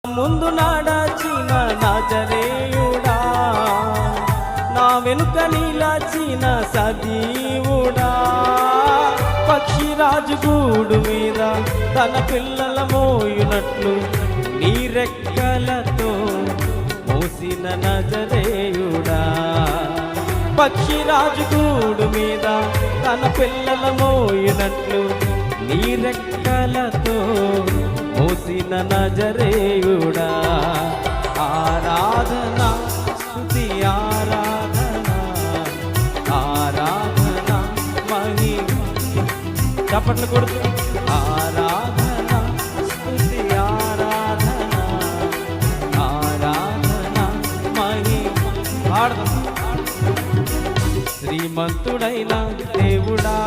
ముందు నడచిన నజరేయుడా, నా వెనుక నిలచిన సజీవుడా, పక్షిరాజు గూడు మీద తన పిల్లల మోయునట్లు నీ రెక్కలతో మోసిన నజరేయుడా, పక్షిరాజు గూడు మీద తన పిల్లల మోయునట్లు నీ రెక్కలతో మోసిన నజరేయుడా. ఆరాధన స్తుతి ఆరాధన, ఆరాధన మహిమ. చప్పట్లు కొడుతూ ఆరాధన స్తుతి ఆరాధన, ఆరాధన మహిమ. పాడదాం. శ్రీమంతుడైన దేవుడా,